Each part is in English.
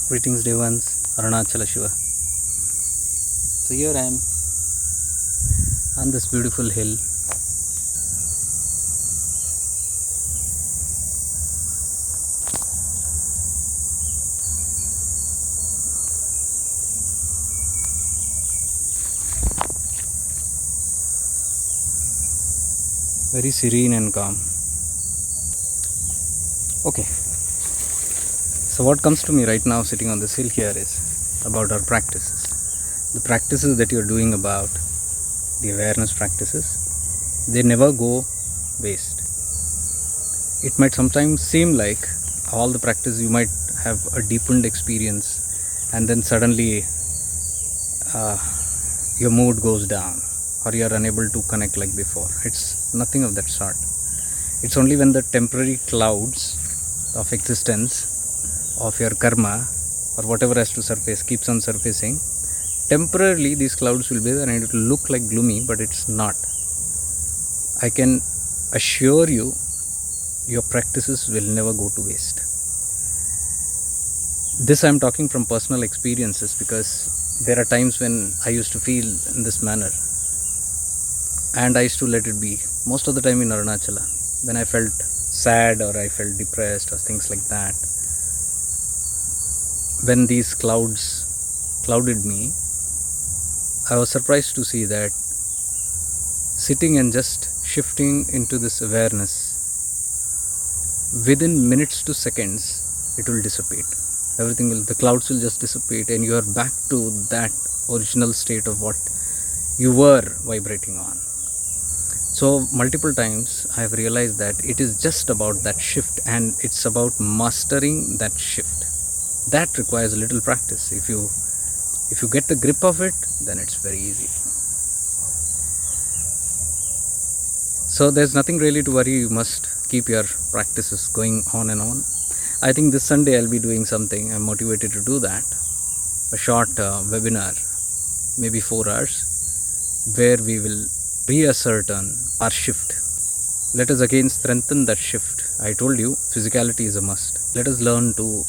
Greetings, dear ones. Arunachala Shiva. So here I am on this beautiful hill. Very serene and calm. Okay. So what comes to me right now sitting on this hill here is about our practices. The practices that you're doing about the awareness practices, they never go waste. It might sometimes seem like all the practice you might have a deepened experience and then suddenly your mood goes down or you are unable to connect like before. It's nothing of that sort. It's only when the temporary clouds of existence of your karma or whatever has to surface keeps on surfacing, temporarily these clouds will be there and it will look like gloomy, but it's not. I can assure you, your practices will never go to waste. This I'm talking from personal experiences, because there are times when I used to feel in this manner and I used to let it be. Most of the time in Arunachala, when I felt sad or I felt depressed or things like that, when these clouds clouded me, I was surprised to see that sitting and just shifting into this awareness, within minutes to seconds, it will dissipate. The clouds will just dissipate and you are back to that original state of what you were vibrating on. So multiple times I have realized that it is just about that shift, and it's about mastering that shift. That requires a little practice. If you get the grip of it, then it's very easy. So there's nothing really to worry. You must keep your practices going on and on. I think this Sunday I'll be doing something. I'm motivated to do that. A short webinar, maybe 4 hours, where we will reascertain our shift. Let us again strengthen that shift. I told you, physicality is a must. Let us learn to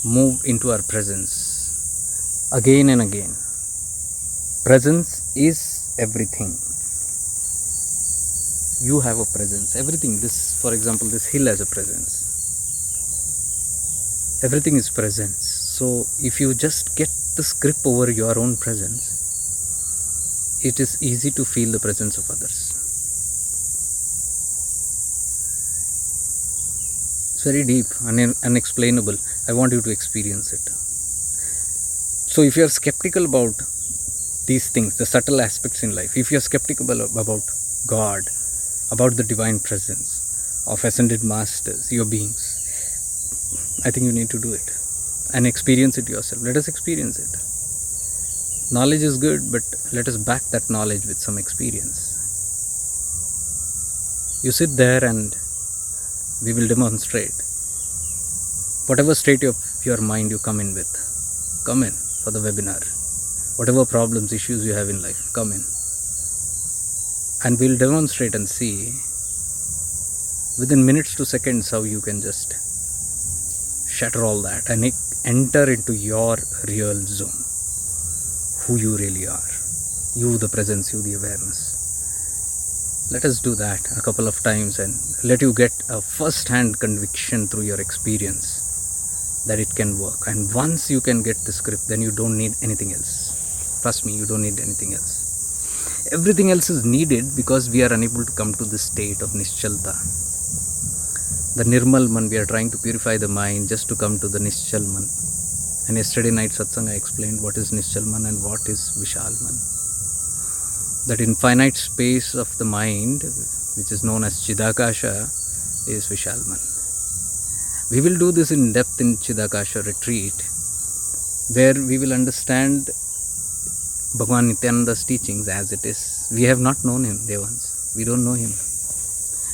move into our presence again and again. Presence is everything. You have a presence. Everything, this, for example, this hill has a presence. Everything is presence. So if you just get this grip over your own presence, it is easy to feel the presence of others. It's very deep, unexplainable. I want you to experience it. So if you are skeptical about these things, the subtle aspects in life, if you are skeptical about God, about the divine presence of ascended masters, your beings, I think you need to do it and experience it yourself. Let us experience it. Knowledge is good, but let us back that knowledge with some experience. You sit there and we will demonstrate. Whatever state of your mind you come in with, come in for the webinar. Whatever problems, issues you have in life, come in. And we'll demonstrate and see within minutes to seconds how you can just shatter all that and enter into your real zone. Who you really are. You, the presence, you, the awareness. Let us do that a couple of times and let you get a first-hand conviction through your experience that it can work. And once you can get this grip, then you don't need anything else. Trust me, you don't need anything else. Everything else is needed because we are unable to come to this state of Nischalta. The Nirmal Man, we are trying to purify the mind just to come to the Nischal Man. And yesterday night satsang I explained what is Nischal Man and what is Vishal Man. That infinite space of the mind, which is known as Chidakasha, is Vishal Man. We will do this in depth in Chidakasha retreat, where we will understand Bhagwan Nityananda's teachings as it is. We have not known him, Devans. We don't know him.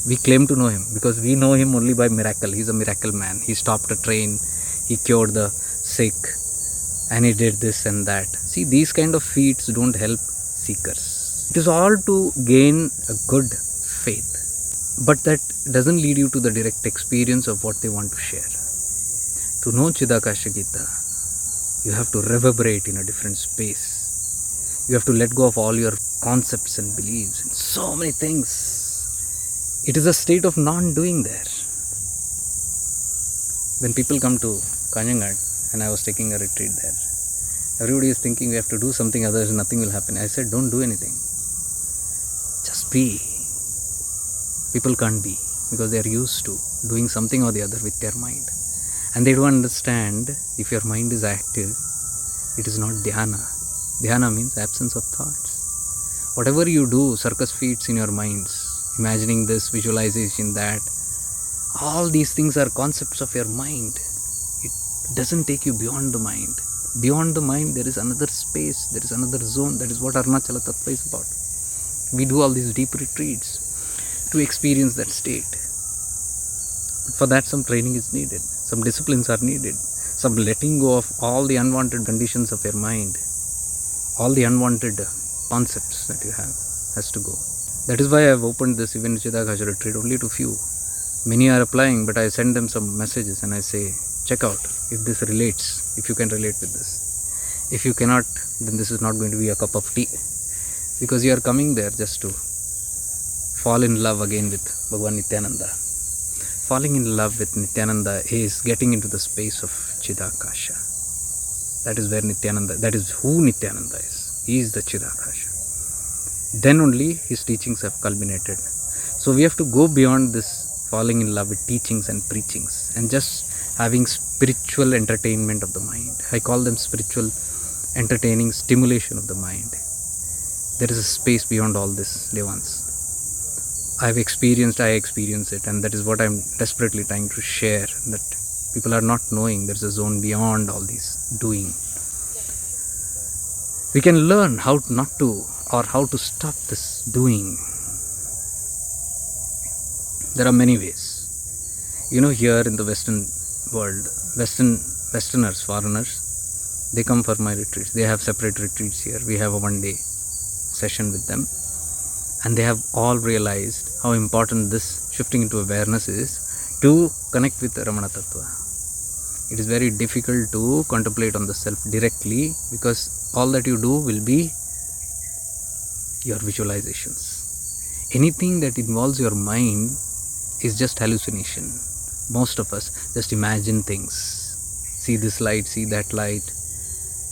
We claim to know him because we know him only by miracle. He's a miracle man. He stopped a train, he cured the sick, and he did this and that. See, these kind of feats don't help seekers. It is all to gain a good faith, but that doesn't lead you to the direct experience of what they want to share. To know Chidakasha Gita, You have to reverberate in a different space. You have to let go of all your concepts and beliefs and so many things. It is a state of non-doing there. When people come to Kanyangat and I was taking a retreat there, everybody is thinking we have to do something, otherwise nothing will happen. I said, don't do anything. Just be. People can't be because they are used to doing something or the other with their mind. And they don't understand, if your mind is active, it is not dhyana. Dhyana means absence of thoughts. Whatever you do, circus feats in your minds, imagining this, visualization, that, all these things are concepts of your mind. It doesn't take you beyond the mind. Beyond the mind, there is another space, there is another zone. That is what Arunachala Tattva is about. We do all these deep retreats to experience that state. But for that, some training is needed, some disciplines are needed, some letting go of all the unwanted conditions of your mind, all the unwanted concepts that you have has to go. That is why I have opened this even Chidagasha retreat only to few. Many are applying, but I send them some messages and I say, check out if this relates, if you can relate with this. If you cannot, then this is not going to be a cup of tea, because you are coming there just to fall in love again with Bhagwan Nityananda. Falling in love with Nityananda is getting into the space of Chidakasha. That is where Nityananda, that is who Nityananda is. He is the Chidakasha. Then only his teachings have culminated. So we have to go beyond this falling in love with teachings and preachings and just having spiritual entertainment of the mind. I call them spiritual entertaining stimulation of the mind. There is a space beyond all this, Devans. I experience it, and that is what I am desperately trying to share, that people are not knowing there is a zone beyond all this doing. We can learn how not to, or how to stop this doing. There are many ways. Here in the Western world, Westerners, foreigners, they come for my retreats. They have separate retreats here. We have a one-day session with them. And they have all realized how important this shifting into awareness is to connect with Ramana Tattva. It is very difficult to contemplate on the self directly, because all that you do will be your visualizations. Anything that involves your mind is just hallucination. Most of us just imagine things. See this light, see that light.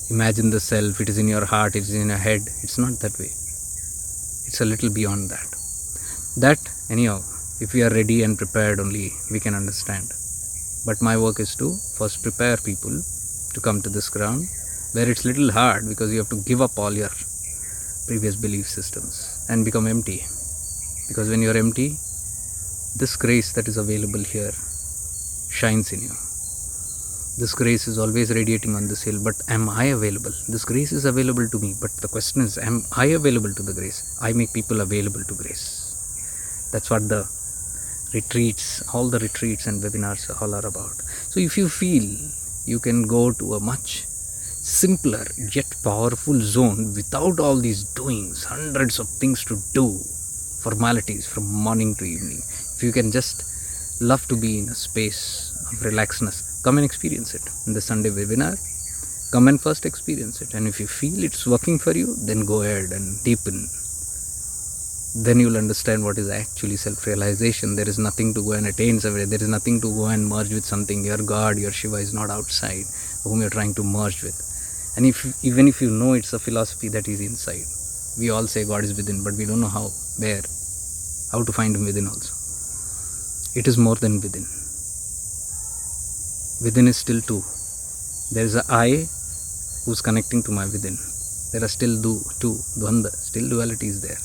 Imagine the self, it is in your heart, it is in your head. It's not that way. It's a little beyond that. That, anyhow, if we are ready and prepared only, we can understand. But my work is to first prepare people to come to this ground, where it's little hard because you have to give up all your previous belief systems and become empty. Because when you're empty, this grace that is available here shines in you. This grace is always radiating on this hill, but am I available? This grace is available to me, but the question is, am I available to the grace? I make people available to grace. That's what the retreats, all the retreats and webinars all are about. So if you feel you can go to a much simpler yet powerful zone without all these doings, hundreds of things to do, formalities from morning to evening, if you can just love to be in a space of relaxedness, come and experience it in the Sunday webinar. Come and first experience it, and if you feel it's working for you, then go ahead and deepen. Then you'll understand what is actually self-realization. There is nothing to go and attain somewhere. There is nothing to go and merge with something. Your God, your Shiva is not outside, whom you're trying to merge with. And even if you know it's a philosophy that is inside, we all say God is within, but we don't know how, where, how to find Him within also. It is more than within. Within is still two. There is a I who's connecting to my within. There are still two, dvanda, still duality is there.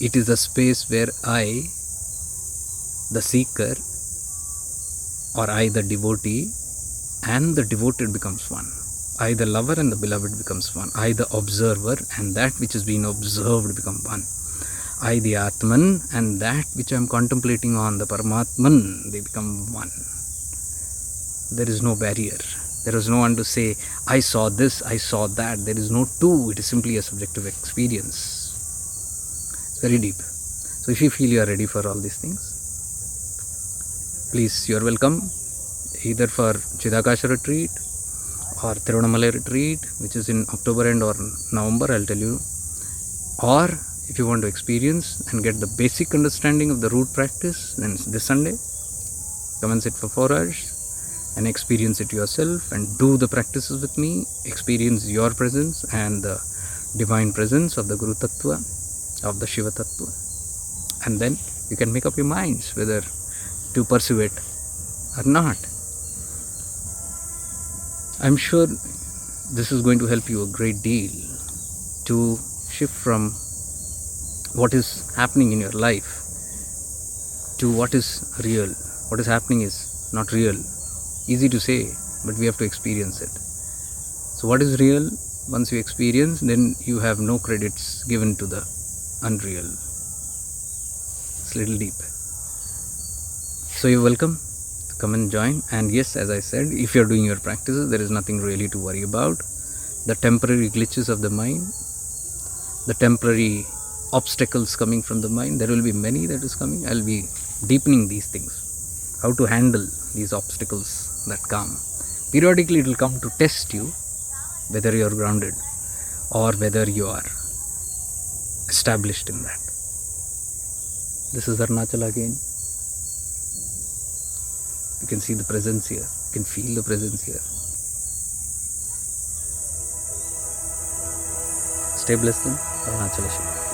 It is a space where I, the seeker, or I, the devotee, and the devoted becomes one. I, the lover, and the beloved becomes one. I, the observer, and that which is being observed become one. I, the Atman, and that which I am contemplating on, the Paramatman, they become one. There is no barrier. There is no one to say, I saw this, I saw that. There is no two. It is simply a subjective experience. It's very deep. So if you feel you are ready for all these things, please, you are welcome either for Chidakasha retreat or Tiruvannamalai retreat, which is in October end or November, I'll tell you. Or if you want to experience and get the basic understanding of the root practice, then this Sunday, come and sit for 4 hours and experience it yourself and do the practices with me. Experience your presence and the divine presence of the Guru Tattva, of the Shiva Tattva. And then you can make up your minds whether to pursue it or not. I'm sure this is going to help you a great deal to shift from what is happening in your life to what is real. What is happening is not real. Easy to say, but we have to experience it. So what is real? Once you experience, then you have no credits given to the unreal. It's a little deep. So you're welcome to come and join. And yes, as I said, if you're doing your practices, there is nothing really to worry about. The temporary glitches of the mind, the temporary obstacles coming from the mind, there will be many that is coming. I'll be deepening these things. How to handle these obstacles that come. Periodically it will come to test you whether you are grounded or whether you are established in that. This is Arunachala again. You can see the presence here. You can feel the presence here. Stay blessed then. Arunachala Shiva.